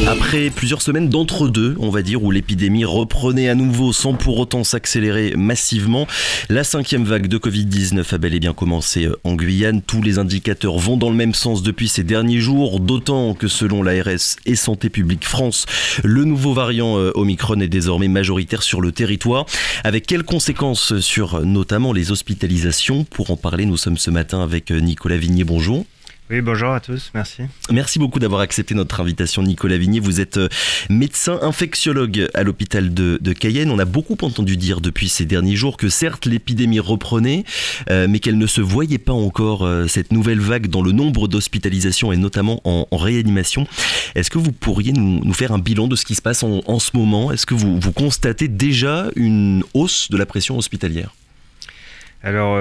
Après plusieurs semaines d'entre-deux, on va dire, où l'épidémie reprenait à nouveau sans pour autant s'accélérer massivement, la 5e vague de Covid-19 a bel et bien commencé en Guyane. Tous les indicateurs vont dans le même sens depuis ces derniers jours, d'autant que selon l'ARS et Santé publique France, le nouveau variant Omicron est désormais majoritaire sur le territoire. Avec quelles conséquences sur notamment les hospitalisations? Pour en parler, nous sommes ce matin avec Nicolas Vignier. Bonjour. Oui, bonjour à tous, merci. Merci beaucoup d'avoir accepté notre invitation, Nicolas Vignier. Vous êtes médecin infectiologue à l'hôpital de Cayenne. On a beaucoup entendu dire depuis ces derniers jours que certes l'épidémie reprenait, mais qu'elle ne se voyait pas encore, cette nouvelle vague, dans le nombre d'hospitalisations et notamment en réanimation. Est-ce que vous pourriez nous faire un bilan de ce qui se passe en ce moment? Est-ce que vous constatez déjà une hausse de la pression hospitalière? Alors,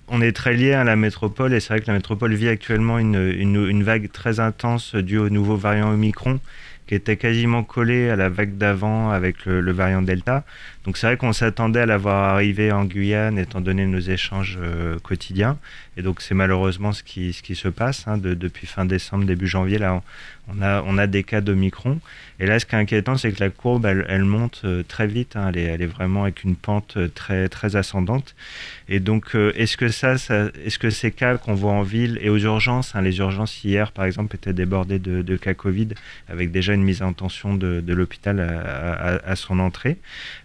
on est très lié à la métropole et c'est vrai que la métropole vit actuellement une vague très intense due au nouveau variant Omicron qui était quasiment collé à la vague d'avant avec le variant Delta. Donc c'est vrai qu'on s'attendait à l'avoir arrivé en Guyane étant donné nos échanges quotidiens. Et donc c'est malheureusement ce qui se passe depuis fin décembre, début janvier. Là, on a des cas d'Omicron. Et là, ce qui est inquiétant, c'est que la courbe, elle monte très vite. Elle est vraiment avec une pente très, très ascendante. Et donc, est-ce que ces cas qu'on voit en ville et aux urgences, les urgences hier, par exemple, étaient débordées de cas Covid, avec déjà une mise en tension de l'hôpital à son entrée.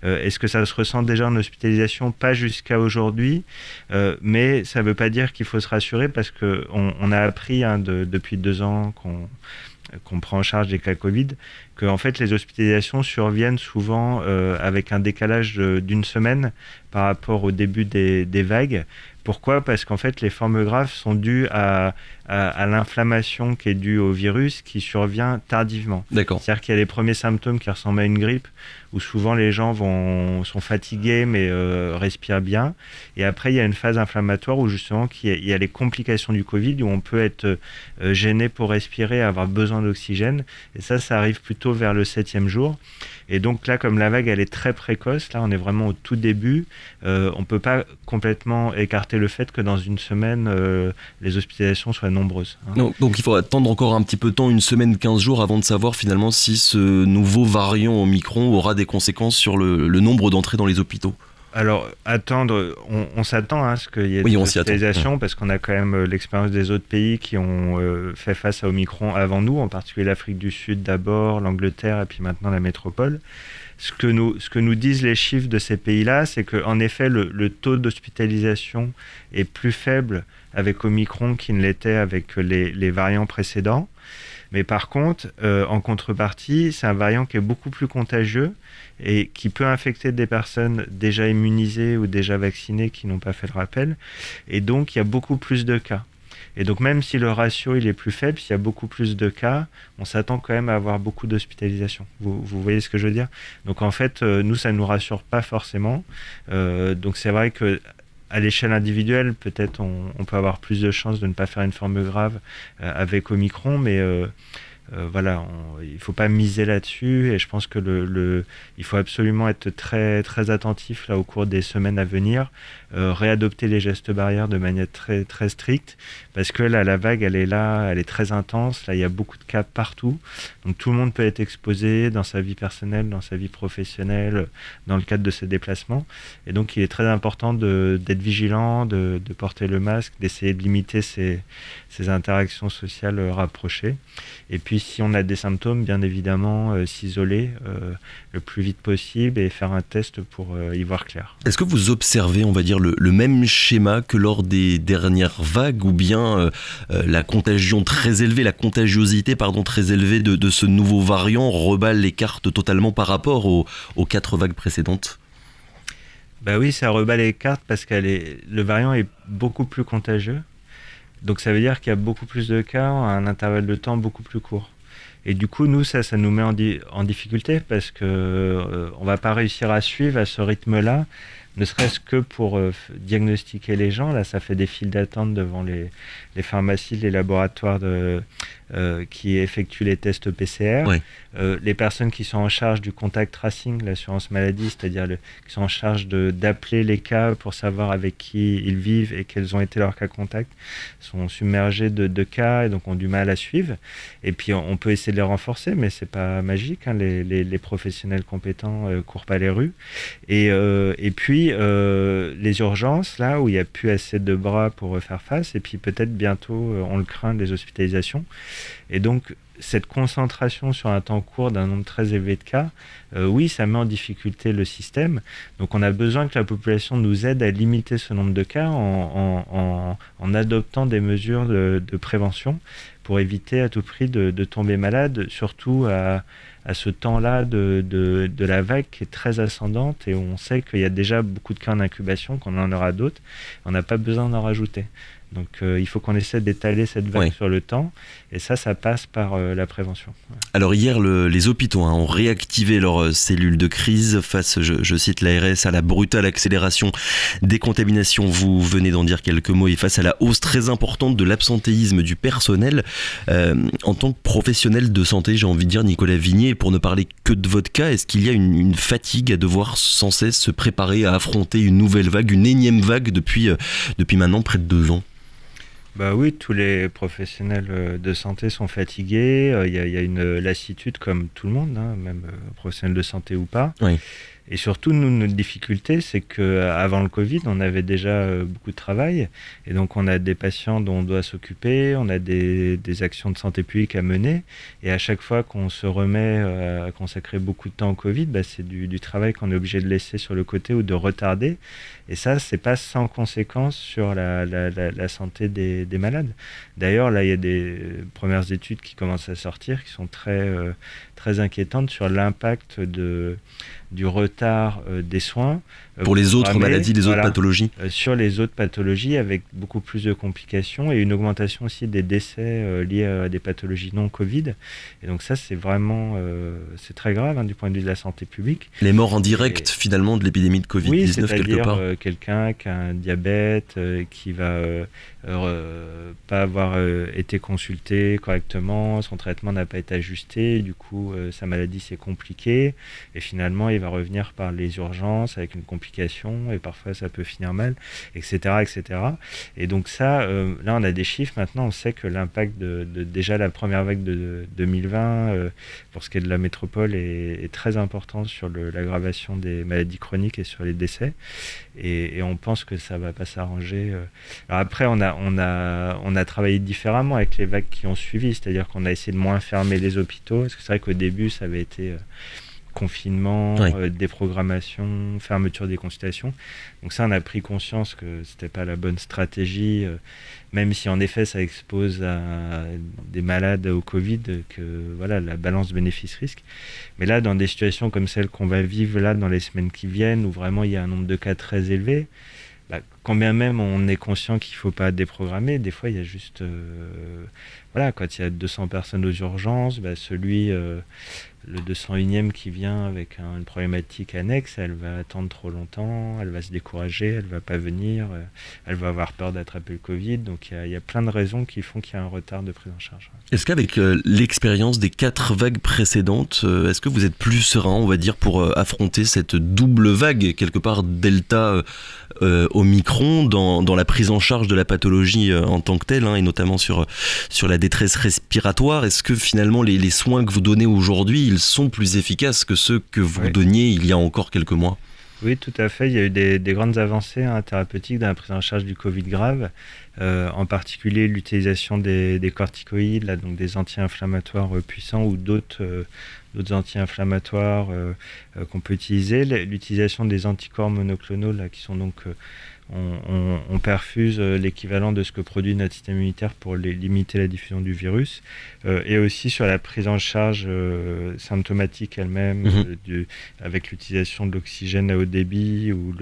Est-ce que ça se ressent déjà en hospitalisation? Pas jusqu'à aujourd'hui, mais ça ne veut pas dire qu'il faut se rassurer parce qu'on a appris depuis 2 ans qu'on prend en charge des cas Covid, que en fait les hospitalisations surviennent souvent avec un décalage d'une semaine par rapport au début des vagues. Pourquoi? Parce qu'en fait les formes graves sont dues à l'inflammation qui est due au virus qui survient tardivement. D'accord. C'est-à-dire qu'il y a les premiers symptômes qui ressemblent à une grippe où souvent les gens sont fatigués mais respirent bien. Et après il y a une phase inflammatoire où justement il y a les complications du Covid où on peut être gêné pour respirer, avoir besoin d'oxygène. Et ça arrive plutôt vers le 7e jour. Et donc là, comme la vague, elle est très précoce, là on est vraiment au tout début, on ne peut pas complètement écarter le fait que dans une semaine, les hospitalisations soient nombreuses. Donc il faut attendre encore un petit peu de temps, une semaine, 15 jours, avant de savoir finalement si ce nouveau variant Omicron aura des conséquences sur le nombre d'entrées dans les hôpitaux. Alors, attendre, on s'attend à ce qu'il y ait des hospitalisations parce qu'on a quand même l'expérience des autres pays qui ont fait face à Omicron avant nous, en particulier l'Afrique du Sud d'abord, l'Angleterre et puis maintenant la métropole. Ce que nous disent les chiffres de ces pays-là, c'est qu'en effet, le taux d'hospitalisation est plus faible avec Omicron qu'il ne l'était avec les variants précédents. Mais par contre, en contrepartie, c'est un variant qui est beaucoup plus contagieux et qui peut infecter des personnes déjà immunisées ou déjà vaccinées qui n'ont pas fait le rappel. Et donc, il y a beaucoup plus de cas. Et donc, même si le ratio il est plus faible, s'il y a beaucoup plus de cas, on s'attend quand même à avoir beaucoup d'hospitalisations. Vous voyez ce que je veux dire? Donc, en fait, nous, ça ne nous rassure pas forcément. Donc, c'est vrai que à l'échelle individuelle, peut-être on peut avoir plus de chances de ne pas faire une forme grave avec Omicron, mais voilà, il ne faut pas miser là-dessus et je pense que il faut absolument être très, très attentif là, au cours des semaines à venir, réadopter les gestes barrières de manière très, très stricte parce que là, la vague, elle est là, elle est très intense, là, il y a beaucoup de cas partout, donc tout le monde peut être exposé dans sa vie personnelle, dans sa vie professionnelle, dans le cadre de ses déplacements et donc il est très important d'être vigilant, de porter le masque, d'essayer de limiter ces interactions sociales rapprochées et puis si on a des symptômes, bien évidemment, s'isoler le plus vite possible et faire un test pour y voir clair. Est-ce que vous observez, on va dire, le même schéma que lors des dernières vagues ou bien la contagion très élevée, la contagiosité très élevée de ce nouveau variant reballe les cartes totalement par rapport aux 4 vagues précédentes? Bah oui, ça reballe les cartes parce que le variant est beaucoup plus contagieux. Donc ça veut dire qu'il y a beaucoup plus de cas à un intervalle de temps beaucoup plus court. Et du coup, nous, ça nous met en difficulté parce que on va pas réussir à suivre à ce rythme-là ne serait-ce que pour diagnostiquer les gens. Là, ça fait des files d'attente devant les pharmacies, les laboratoires qui effectuent les tests PCR. Oui. Les personnes qui sont en charge du contact tracing, l'assurance maladie, c'est-à-dire qui sont en charge d'appeler les cas pour savoir avec qui ils vivent et quels ont été leurs cas contacts, sont submergés de cas et donc ont du mal à suivre. Et puis on peut essayer de les renforcer, mais c'est pas magique. Hein. Les professionnels compétents courent pas les rues. Et puis les urgences, là où il n'y a plus assez de bras pour faire face, et puis peut-être bientôt, on le craint, les hospitalisations. Et donc cette concentration sur un temps court d'un nombre très élevé de cas, oui, ça met en difficulté le système. Donc on a besoin que la population nous aide à limiter ce nombre de cas en adoptant des mesures de prévention pour éviter à tout prix de tomber malade, surtout à ce temps-là de la vague qui est très ascendante et où on sait qu'il y a déjà beaucoup de cas en incubation, qu'on en aura d'autres. On n'a pas besoin d'en rajouter. Donc il faut qu'on essaie d'étaler cette vague sur le temps, et ça passe par la prévention. Ouais. Alors hier, les hôpitaux ont réactivé leurs cellules de crise face, je cite l'ARS, à la brutale accélération des contaminations. Vous venez d'en dire quelques mots, et face à la hausse très importante de l'absentéisme du personnel. En tant que professionnel de santé, j'ai envie de dire, Nicolas Vignier, pour ne parler que de votre cas, est-ce qu'il y a une fatigue à devoir sans cesse se préparer à affronter une nouvelle vague, une énième vague depuis maintenant près de 2 ans ? Bah oui, tous les professionnels de santé sont fatigués. Il y a une lassitude comme tout le monde, hein, même professionnels de santé ou pas. Oui. Et surtout, nous, notre difficulté, c'est qu'avant le Covid, on avait déjà beaucoup de travail. Et donc, on a des patients dont on doit s'occuper, on a des actions de santé publique à mener. Et à chaque fois qu'on se remet à consacrer beaucoup de temps au Covid, c'est du travail qu'on est obligé de laisser sur le côté ou de retarder. Et ça, c'est pas sans conséquence sur la santé des malades. D'ailleurs, là, il y a des premières études qui commencent à sortir, qui sont très inquiétantes sur l'impact du retard des soins. Pour les autres maladies, les autres pathologies. Sur les autres pathologies, avec beaucoup plus de complications et une augmentation aussi des décès liés à des pathologies non Covid. Et donc ça, c'est vraiment c'est très grave du point de vue de la santé publique. Les morts en direct, finalement, de l'épidémie de Covid-19, quelque part. Quelqu'un qui a un diabète, qui va pas avoir été consulté correctement, son traitement n'a pas été ajusté, du coup, sa maladie s'est compliquée, et finalement, il va revenir par les urgences avec une complication, et parfois ça peut finir mal, etc. etc. Et donc ça, là on a des chiffres maintenant, on sait que l'impact de déjà la première vague de 2020, pour ce qui est de la métropole, est très important sur l'aggravation des maladies chroniques et sur les décès, et on pense que ça va pas s'arranger. Alors après, on a travaillé différemment avec les vagues qui ont suivi, c'est-à-dire qu'on a essayé de moins fermer les hôpitaux, parce que c'est vrai qu'au début ça avait été confinement, déprogrammation, fermeture des consultations. Donc ça, on a pris conscience que c'était pas la bonne stratégie, même si en effet ça expose à des malades au Covid, que voilà, la balance bénéfice-risque. Mais là, dans des situations comme celle qu'on va vivre là dans les semaines qui viennent, où vraiment il y a un nombre de cas très élevé, quand bien même on est conscient qu'il ne faut pas déprogrammer, des fois il y a juste voilà, quand il y a 200 personnes aux urgences, le 201e qui vient avec une problématique annexe, elle va attendre trop longtemps, elle va se décourager, elle ne va pas venir, elle va avoir peur d'attraper le Covid. Donc il y a plein de raisons qui font qu'il y a un retard de prise en charge. Est-ce qu'avec l'expérience des 4 vagues précédentes, est-ce que vous êtes plus serein, on va dire, pour affronter cette double vague, quelque part Delta Omicron, dans la prise en charge de la pathologie en tant que telle, et notamment sur la détresse respiratoire? Est-ce que finalement les soins que vous donnez aujourd'hui, ils sont plus efficaces que ceux que vous donniez il y a encore quelques mois? Oui, tout à fait. Il y a eu des grandes avancées thérapeutiques dans la prise en charge du Covid grave, en particulier l'utilisation des corticoïdes, donc des anti-inflammatoires puissants ou d'autres anti-inflammatoires qu'on peut utiliser. L'utilisation des anticorps monoclonaux, qui sont donc... On perfuse l'équivalent de ce que produit notre système immunitaire pour limiter la diffusion du virus, et aussi sur la prise en charge symptomatique elle-même, avec l'utilisation de l'oxygène à haut débit ou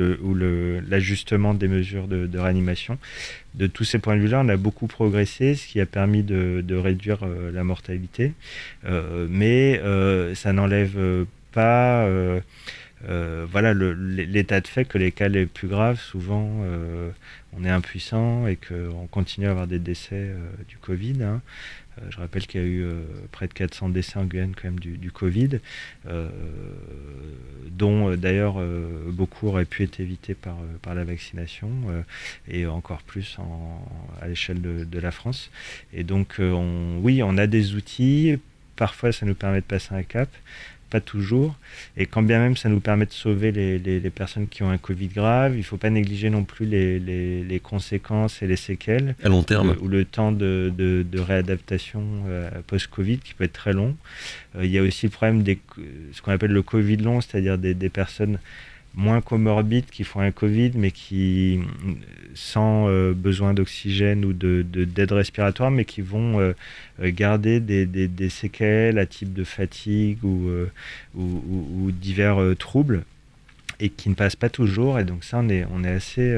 l'ajustement des mesures de réanimation. De tous ces points de vue-là, on a beaucoup progressé, ce qui a permis de réduire la mortalité, mais ça n'enlève pas voilà, l'état de fait que les cas les plus graves, souvent, on est impuissant et qu'on continue à avoir des décès du Covid. Hein. Je rappelle qu'il y a eu près de 400 décès en Guyane quand même du Covid, dont d'ailleurs beaucoup auraient pu être évités par la vaccination et encore plus à l'échelle de la France. Et donc on a des outils, parfois ça nous permet de passer un cap, pas toujours, et quand bien même ça nous permet de sauver les personnes qui ont un Covid grave, il ne faut pas négliger non plus les conséquences et les séquelles à long terme, ou le temps de réadaptation post-Covid qui peut être très long. Il y a aussi le problème ce qu'on appelle le Covid long, c'est-à-dire des personnes moins comorbides qui font un Covid mais qui sans besoin d'oxygène ou d'aide respiratoire, mais qui vont garder des séquelles à type de fatigue ou divers troubles et qui ne passent pas toujours. Et donc ça, on est assez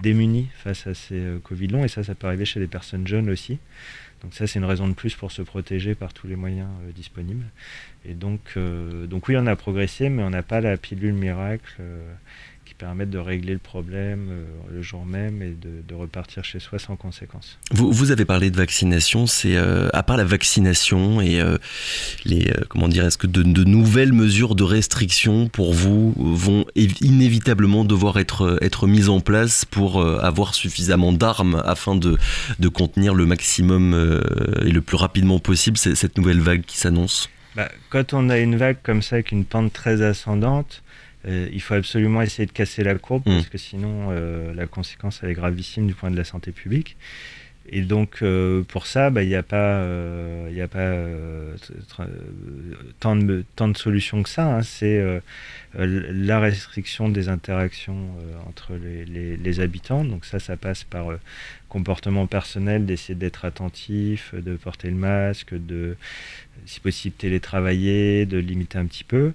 démunis face à ces Covid longs, et ça peut arriver chez les personnes jeunes aussi. Donc ça, c'est une raison de plus pour se protéger par tous les moyens disponibles. Et donc oui, on a progressé, mais on n'a pas la pilule miracle qui permet de régler le problème le jour même et de repartir chez soi sans conséquences. Vous avez parlé de vaccination, c'est à part la vaccination et est-ce que de nouvelles mesures de restriction pour vous vont inévitablement devoir être mises en place pour avoir suffisamment d'armes afin de contenir le maximum et le plus rapidement possible cette nouvelle vague qui s'annonce? Quand on a une vague comme ça avec une pente très ascendante, il faut absolument essayer de casser la courbe parce que sinon la conséquence elle est gravissime du point de la santé publique. Et donc pour ça, il n'y a pas tant de solutions que ça. Hein. C'est la restriction des interactions entre les habitants. Donc ça passe par comportement personnel, d'essayer d'être attentif, de porter le masque, de si possible télétravailler, de limiter un petit peu.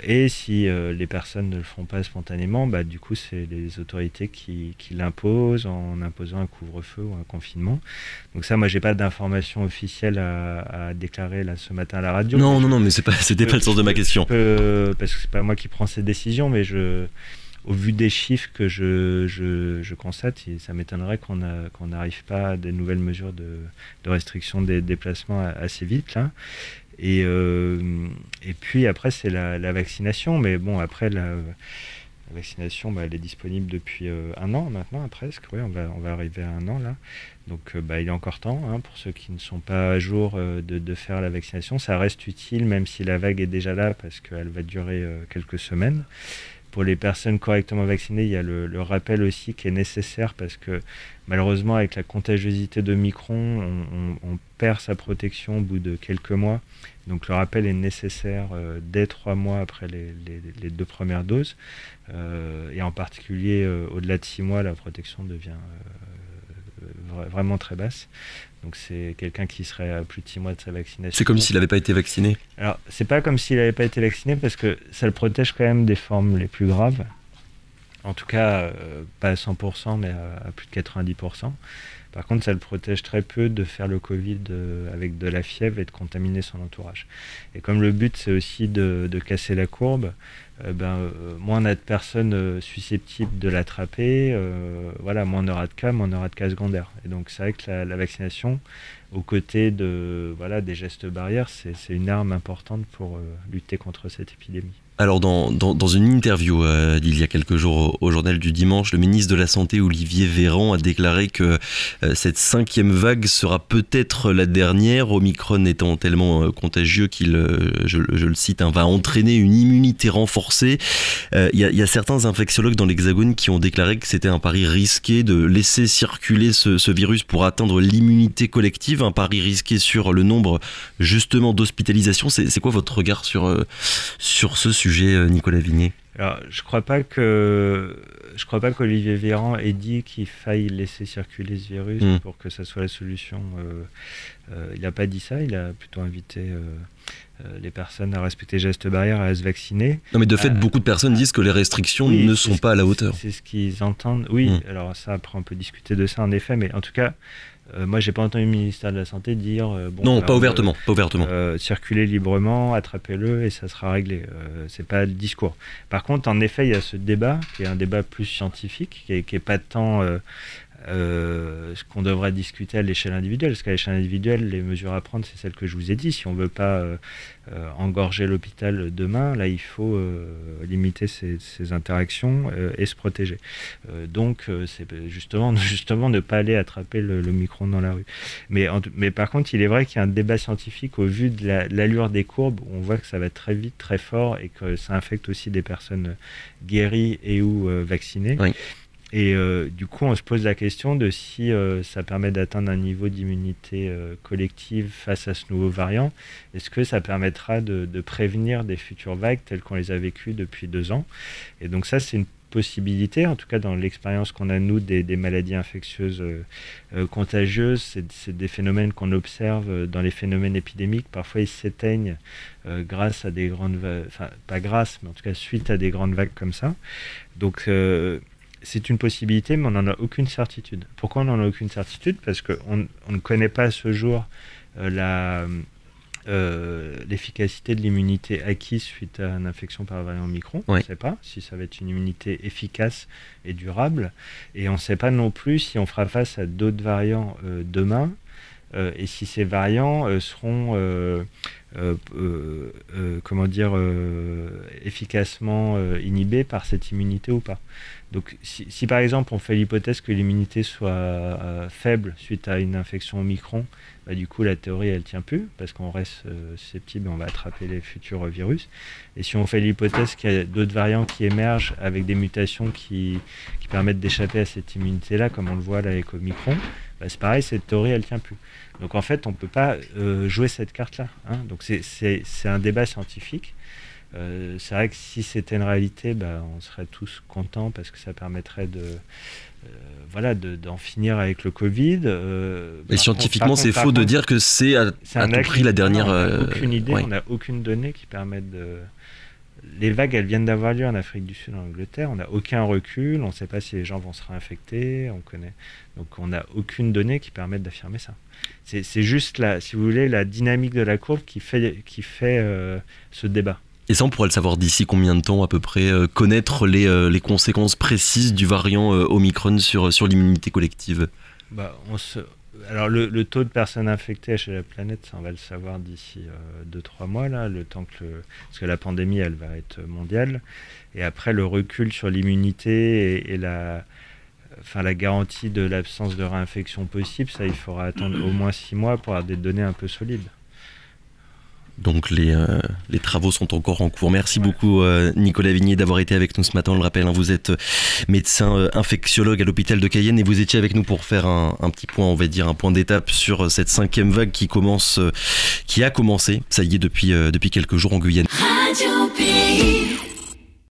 Et si les personnes ne le font pas spontanément, du coup c'est les autorités qui l'imposent en imposant un couvre-feu ou un confinement. Donc ça, moi j'ai pas d'informations officielles à déclarer là ce matin à la radio. Non, mais c'était pas le sens de ma question. Parce que c'est pas moi qui prends ces décisions, mais au vu des chiffres que je constate, ça m'étonnerait qu'on n'arrive pas à des nouvelles mesures de restriction des déplacements assez vite là. Et puis après c'est la vaccination, mais bon après la vaccination elle est disponible depuis 1 an maintenant presque, oui, on va arriver à 1 an là, donc il est encore temps pour ceux qui ne sont pas à jour de faire la vaccination. Ça reste utile même si la vague est déjà là parce qu'elle va durer quelques semaines. Pour les personnes correctement vaccinées, il y a le rappel aussi qui est nécessaire parce que malheureusement avec la contagiosité d'Omicron, on perd sa protection au bout de quelques mois. Donc le rappel est nécessaire dès 3 mois après les 2 premières doses. Et en particulier au-delà de 6 mois, la protection devient vraiment très basse. Donc c'est quelqu'un qui serait à plus de 6 mois de sa vaccination. C'est comme s'il n'avait pas été vacciné? Alors c'est pas comme s'il n'avait pas été vacciné parce que ça le protège quand même des formes les plus graves. En tout cas, pas à 100%, mais à plus de 90%. Par contre, ça le protège très peu de faire le Covid avec de la fièvre et de contaminer son entourage. Et comme le but, c'est aussi de casser la courbe, moins on a de personnes susceptibles de l'attraper, moins on aura de cas, moins on aura de cas secondaires. Et donc c'est vrai que la vaccination, aux côtés des gestes barrières, c'est une arme importante pour lutter contre cette épidémie. Alors dans une interview d'il y a quelques jours au Journal du Dimanche, le ministre de la Santé Olivier Véran a déclaré que cette 5e vague sera peut-être la dernière, Omicron étant tellement contagieux qu'il, je le cite, va entraîner une immunité renforcée. Il y a certains infectiologues dans l'Hexagone qui ont déclaré que c'était un pari risqué de laisser circuler ce virus pour atteindre l'immunité collective, un pari risqué sur le nombre justement d'hospitalisations. C'est quoi votre regard sur ce sujet, Nicolas Vignet? Alors, je crois pas qu'Olivier Véran ait dit qu'il faille laisser circuler ce virus pour que ça soit la solution. Il n'a pas dit ça, il a plutôt invité les personnes à respecter les gestes barrières, à se vacciner. Non, mais de fait, beaucoup de personnes disent que les restrictions ne sont pas à la hauteur. C'est ce qu'ils entendent. Oui, alors ça, après on peut discuter de ça en effet, mais en tout cas, Moi, j'ai pas entendu le ministère de la Santé dire pas ouvertement. Circulez librement, attrapez-le et ça sera réglé. C'est pas le discours. Par contre, en effet, il y a ce débat qui est un débat plus scientifique, qui est pas tant ce qu'on devrait discuter à l'échelle individuelle, parce qu'à l'échelle individuelle, les mesures à prendre, c'est celles que je vous ai dit. Si on veut pas engorger l'hôpital demain, là, il faut limiter ces interactions et se protéger. Donc, c'est justement ne pas aller attraper le micron dans la rue. Mais par contre, il est vrai qu'il y a un débat scientifique au vu de l'allure des courbes. On voit que ça va très vite, très fort, et que ça infecte aussi des personnes guéries et ou vaccinées. Oui. Et du coup, on se pose la question de si ça permet d'atteindre un niveau d'immunité collective face à ce nouveau variant. Est-ce que ça permettra de prévenir des futures vagues telles qu'on les a vécues depuis 2 ans? Et donc ça, c'est une possibilité, en tout cas dans l'expérience qu'on a, nous, des maladies infectieuses contagieuses. C'est des phénomènes qu'on observe dans les phénomènes épidémiques. Parfois, ils s'éteignent grâce à des grandes vagues, enfin, pas grâce, mais en tout cas suite à des grandes vagues comme ça. Donc, c'est une possibilité, mais on n'en a aucune certitude. Pourquoi on n'en a aucune certitude? Parce qu'on ne connaît pas à ce jour l'efficacité de l'immunité acquise suite à une infection par le variant Omicron. On ne sait pas si ça va être une immunité efficace et durable. Et on ne sait pas non plus si on fera face à d'autres variants demain, et si ces variants seront efficacement inhibés par cette immunité ou pas. Donc si par exemple on fait l'hypothèse que l'immunité soit faible suite à une infection Omicron, du coup la théorie elle tient plus parce qu'on reste susceptible et on va attraper les futurs virus. Et si on fait l'hypothèse qu'il y a d'autres variants qui émergent avec des mutations qui permettent d'échapper à cette immunité-là, comme on le voit là avec Omicron, c'est pareil, cette théorie elle tient plus. Donc en fait on peut pas jouer cette carte-là. Donc c'est un débat scientifique. C'est vrai que si c'était une réalité, on serait tous contents parce que ça permettrait d'en finir avec le Covid. Et scientifiquement, c'est faux de dire que c'est à tout prix la dernière. On n'a aucune idée, on n'a aucune donnée qui permette de. Les vagues, elles viennent d'avoir lieu en Afrique du Sud, en Angleterre. On n'a aucun recul. On ne sait pas si les gens vont se réinfecter. Donc, on n'a aucune donnée qui permette d'affirmer ça. C'est juste, si vous voulez, la dynamique de la courbe qui fait ce débat. Et ça, on pourrait le savoir d'ici combien de temps à peu près, connaître les conséquences précises du variant Omicron sur l'immunité collective? Alors le taux de personnes infectées chez la planète, ça on va le savoir d'ici 2-3 mois, là, le temps parce que la pandémie elle va être mondiale. Et après le recul sur l'immunité et la garantie de l'absence de réinfection possible, ça il faudra attendre au moins 6 mois pour avoir des données un peu solides. Donc les travaux sont encore en cours. Merci beaucoup Nicolas Vignier d'avoir été avec nous ce matin. On le rappelle, vous êtes médecin infectiologue à l'hôpital de Cayenne et vous étiez avec nous pour faire un petit point, on va dire un point d'étape sur cette 5e vague qui a commencé, ça y est, depuis quelques jours en Guyane. Radio.